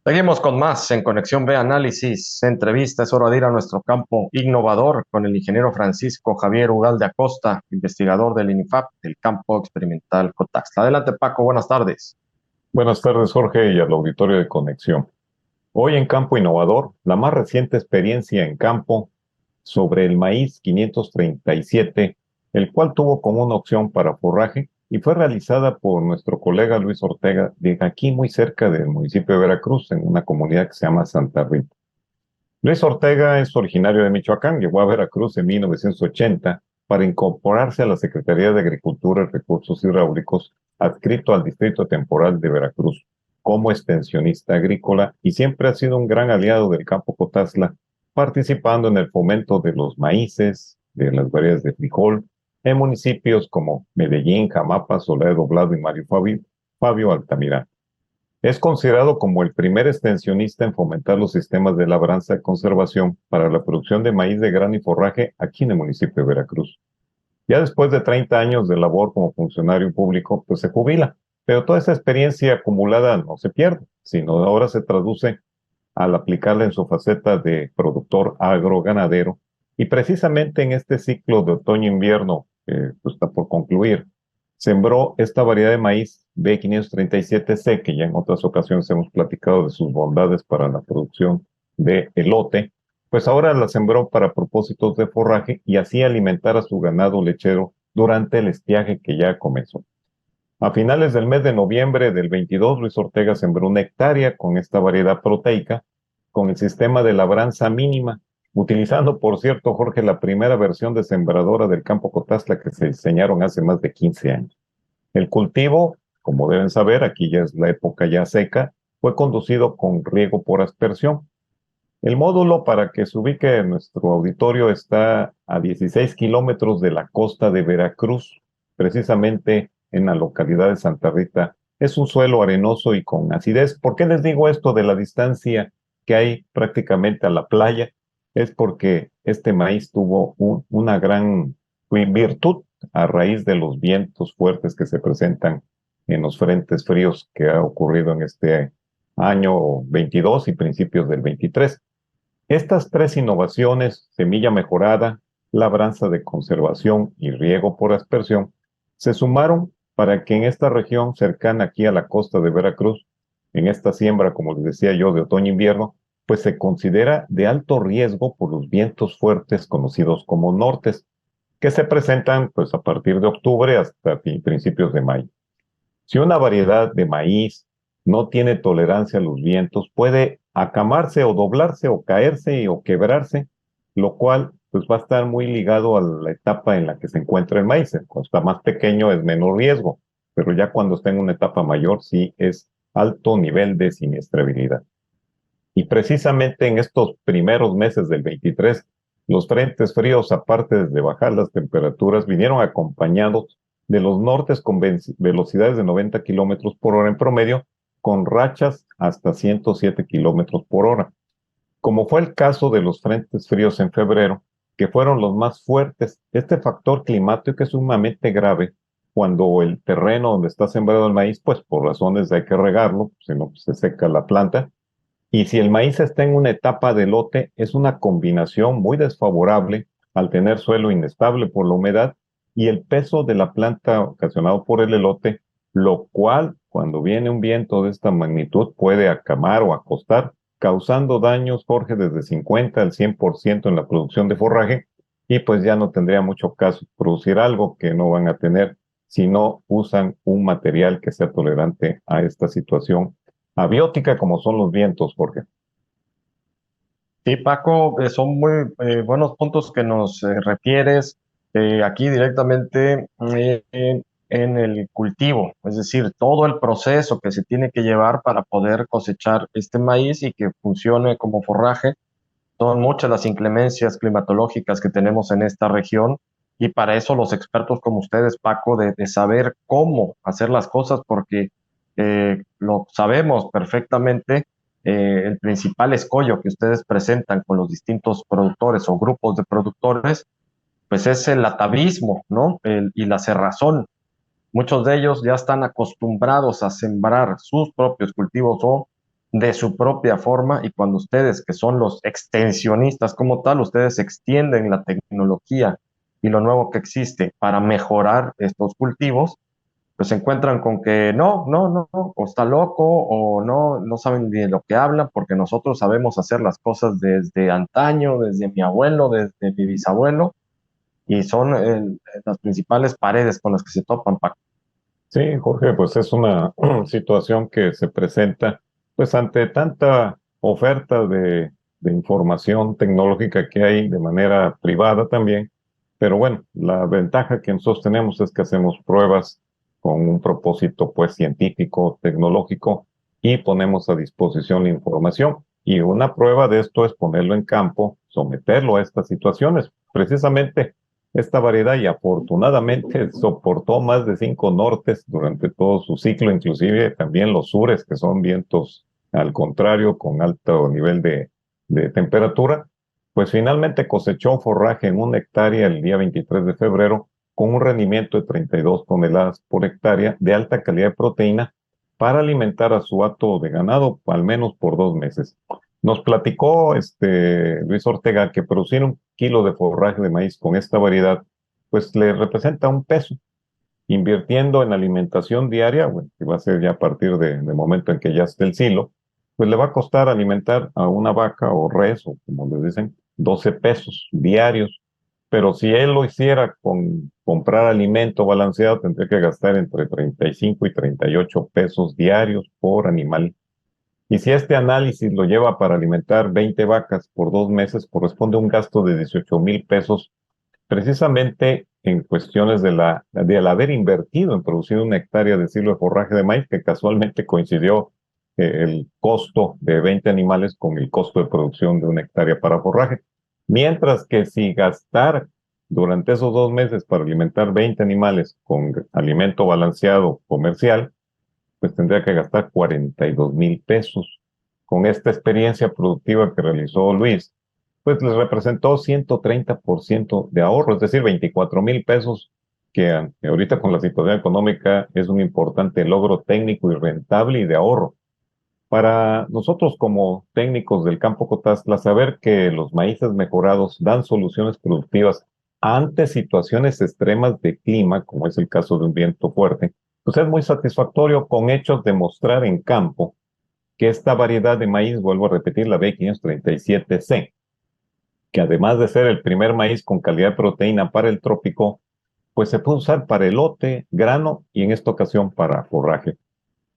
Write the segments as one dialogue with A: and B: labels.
A: Seguimos con más en Conexión B Análisis, entrevista. Es hora de ir a nuestro campo innovador con el ingeniero Francisco Javier Ugalde Acosta, investigador del INIFAP, del campo experimental Cotaxla. Adelante, Paco, buenas tardes.
B: Buenas tardes, Jorge, y al auditorio de Conexión. Hoy en Campo Innovador, la más reciente experiencia en campo sobre el maíz 537, el cual tuvo como una opción para forraje y fue realizada por nuestro colega Luis Ortega, de aquí muy cerca del municipio de Veracruz, en una comunidad que se llama Santa Rita. Luis Ortega es originario de Michoacán, llegó a Veracruz en 1980 para incorporarse a la Secretaría de Agricultura y Recursos Hidráulicos, adscrito al Distrito Temporal de Veracruz, como extensionista agrícola y siempre ha sido un gran aliado del campo Cotazla, participando en el fomento de los maíces, de las variedades de frijol, en municipios como Medellín, Jamapa, Soledad Doblado y Mario Fabio Altamirano. Es considerado como el primer extensionista en fomentar los sistemas de labranza y conservación para la producción de maíz de grano y forraje aquí en el municipio de Veracruz. Ya después de 30 años de labor como funcionario público, pues se jubila, pero toda esa experiencia acumulada no se pierde, sino ahora se traduce al aplicarla en su faceta de productor agroganadero. Y precisamente en este ciclo de otoño-invierno, pues está por concluir, sembró esta variedad de maíz B537C, que ya en otras ocasiones hemos platicado de sus bondades para la producción de elote, pues ahora la sembró para propósitos de forraje y así alimentar a su ganado lechero durante el estiaje que ya comenzó. A finales del mes de noviembre del 22, Luis Ortega sembró 1 hectárea con esta variedad proteica, con el sistema de labranza mínima, utilizando, por cierto, Jorge, la primera versión de sembradora del campo Cotazla que se diseñaron hace más de 15 años. El cultivo, como deben saber, aquí ya es la época ya seca, fue conducido con riego por aspersión. El módulo, para que se ubique en nuestro auditorio, está a 16 kilómetros de la costa de Veracruz, precisamente en la localidad de Santa Rita. Es un suelo arenoso y con acidez. ¿Por qué les digo esto de la distancia que hay prácticamente a la playa? Es porque este maíz tuvo una gran virtud a raíz de los vientos fuertes que se presentan en los frentes fríos que ha ocurrido en este año 22 y principios del 23. Estas tres innovaciones, semilla mejorada, labranza de conservación y riego por aspersión, se sumaron para que en esta región cercana aquí a la costa de Veracruz, en esta siembra, como les decía yo, de otoño-invierno, pues se considera de alto riesgo por los vientos fuertes conocidos como nortes, que se presentan pues a partir de octubre hasta principios de mayo. Si una variedad de maíz no tiene tolerancia a los vientos, puede acamarse o doblarse o caerse o quebrarse, lo cual pues va a estar muy ligado a la etapa en la que se encuentra el maíz. Cuando está más pequeño es menos riesgo, pero ya cuando está en una etapa mayor sí es alto nivel de siniestrabilidad. Y precisamente en estos primeros meses del 23, los frentes fríos, aparte de bajar las temperaturas, vinieron acompañados de los nortes con velocidades de 90 kilómetros por hora en promedio, con rachas hasta 107 kilómetros por hora. Como fue el caso de los frentes fríos en febrero, que fueron los más fuertes, este factor climático es sumamente grave cuando el terreno donde está sembrado el maíz, pues por razones de hay que regarlo, si no pues, se seca la planta, y si el maíz está en una etapa de lote, es una combinación muy desfavorable al tener suelo inestable por la humedad y el peso de la planta ocasionado por el elote, lo cual, cuando viene un viento de esta magnitud, puede acamar o acostar, causando daños, Jorge, desde 50 al 100% en la producción de forraje, y pues ya no tendría mucho caso producir algo que no van a tener si no usan un material que sea tolerante a esta situación abiótica como son los vientos, Jorge.
A: Sí, Paco, son muy buenos puntos que nos refieres aquí directamente en el cultivo, es decir, todo el proceso que se tiene que llevar para poder cosechar este maíz y que funcione como forraje. Son muchas las inclemencias climatológicas que tenemos en esta región y para eso los expertos como ustedes, Paco, de saber cómo hacer las cosas, porque lo sabemos perfectamente, el principal escollo que ustedes presentan con los distintos productores o grupos de productores, pues es el atavismo, ¿no? Y la cerrazón. Muchos de ellos ya están acostumbrados a sembrar sus propios cultivos o de su propia forma y cuando ustedes, que son los extensionistas como tal, ustedes extienden la tecnología y lo nuevo que existe para mejorar estos cultivos, pues se encuentran con que no, o está loco o no saben ni de lo que hablan porque nosotros sabemos hacer las cosas desde antaño, desde mi abuelo, desde mi bisabuelo y son las principales paredes con las que se topan, Paco.
B: Sí, Jorge, pues es una situación que se presenta pues ante tanta oferta de información tecnológica que hay de manera privada también. Pero bueno, la ventaja que nosotros tenemos es que hacemos pruebas con un propósito pues científico, tecnológico y ponemos a disposición la información. Y una prueba de esto es ponerlo en campo, someterlo a estas situaciones. Precisamente esta variedad y afortunadamente soportó más de 5 nortes durante todo su ciclo, inclusive también los sures, que son vientos al contrario, con alto nivel de temperatura, pues finalmente cosechó forraje en 1 hectárea el día 23 de febrero con un rendimiento de 32 toneladas por hectárea de alta calidad de proteína para alimentar a su hato de ganado al menos por 2 meses. Nos platicó Luis Ortega que producir 1 kilo de forraje de maíz con esta variedad, pues le representa 1 peso. Invirtiendo en alimentación diaria, bueno, que va a ser ya a partir de momento en que ya esté el silo, pues le va a costar alimentar a una vaca o res, o como les dicen, 12 pesos diarios. Pero si él lo hiciera con comprar alimento balanceado, tendría que gastar entre 35 y 38 pesos diarios por animal. Y si este análisis lo lleva para alimentar 20 vacas por 2 meses, corresponde a un gasto de 18,000 pesos, precisamente en cuestiones del haber invertido en producir 1 hectárea de silo de forraje de maíz, que casualmente coincidió el costo de 20 animales con el costo de producción de 1 hectárea para forraje. Mientras que si gastar durante esos 2 meses para alimentar 20 animales con alimento balanceado comercial, pues tendría que gastar 42,000 pesos. Con esta experiencia productiva que realizó Luis, pues les representó 130% de ahorro, es decir, 24,000 pesos, que ahorita con la situación económica es un importante logro técnico y rentable y de ahorro. Para nosotros como técnicos del campo Cotazla, saber que los maíces mejorados dan soluciones productivas ante situaciones extremas de clima, como es el caso de un viento fuerte, pues es muy satisfactorio con hechos de mostrar en campo que esta variedad de maíz, vuelvo a repetir, la B537C, que además de ser el primer maíz con calidad de proteína para el trópico, pues se puede usar para elote, grano y en esta ocasión para forraje.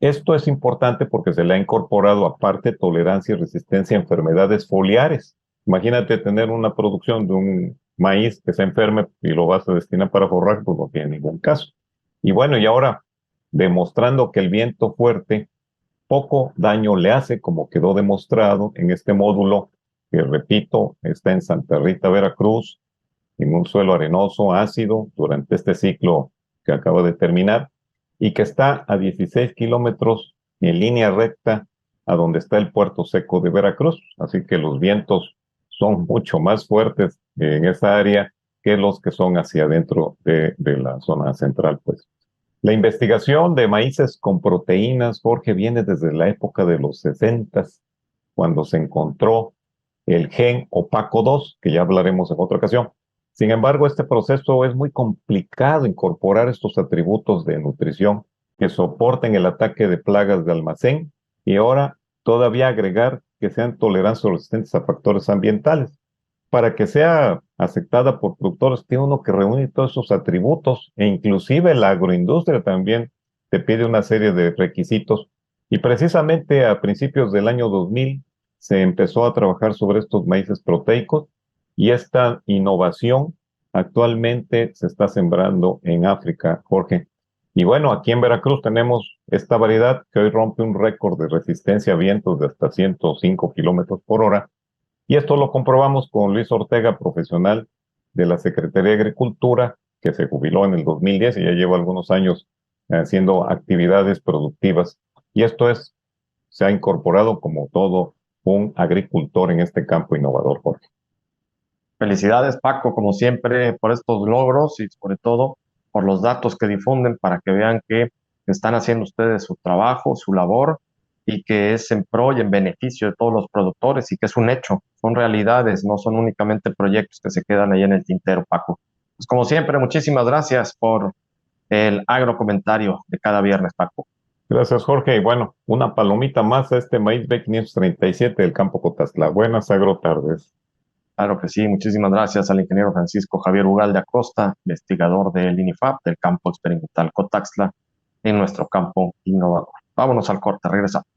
B: Esto es importante porque se le ha incorporado aparte tolerancia y resistencia a enfermedades foliares. Imagínate tener una producción de un maíz que se enferme y lo vas a destinar para forraje, pues no tiene ningún caso. Y bueno, y ahora demostrando que el viento fuerte poco daño le hace, como quedó demostrado en este módulo, que repito, está en Santa Rita, Veracruz, en un suelo arenoso, ácido, durante este ciclo que acaba de terminar, y que está a 16 kilómetros en línea recta a donde está el puerto seco de Veracruz. Así que los vientos son mucho más fuertes en esa área que los que son hacia adentro de la zona central, pues. La investigación de maíces con proteínas, Jorge, viene desde la época de los 60, cuando se encontró el gen opaco 2, que ya hablaremos en otra ocasión. Sin embargo, este proceso es muy complicado incorporar estos atributos de nutrición que soporten el ataque de plagas de almacén y ahora todavía agregar que sean tolerantes o resistentes a factores ambientales. Para que sea aceptada por productores, tiene uno que reunir todos esos atributos e inclusive la agroindustria también te pide una serie de requisitos. Y precisamente a principios del año 2000 se empezó a trabajar sobre estos maíces proteicos y esta innovación actualmente se está sembrando en África, Jorge. Y bueno, aquí en Veracruz tenemos esta variedad que hoy rompe un récord de resistencia a vientos de hasta 105 kilómetros por hora, y esto lo comprobamos con Luis Ortega, profesional de la Secretaría de Agricultura, que se jubiló en el 2010 y ya lleva algunos años haciendo actividades productivas. Y esto se ha incorporado como todo un agricultor en este campo innovador, Jorge.
A: Felicidades, Paco, como siempre, por estos logros y sobre todo por los datos que difunden para que vean que están haciendo ustedes su trabajo, su labor y que es en pro y en beneficio de todos los productores y que es un hecho, son realidades, no son únicamente proyectos que se quedan ahí en el tintero, Paco. Pues como siempre, muchísimas gracias por el agrocomentario de cada viernes, Paco.
B: Gracias, Jorge. Y bueno, una palomita más a este maíz B537 del campo Cotazla. Buenas agrotardes.
A: Claro que sí, muchísimas gracias al ingeniero Francisco Javier Ugalde Acosta, investigador del INIFAP, del campo experimental Cotaxla, en nuestro campo innovador. Vámonos al corte, regresamos.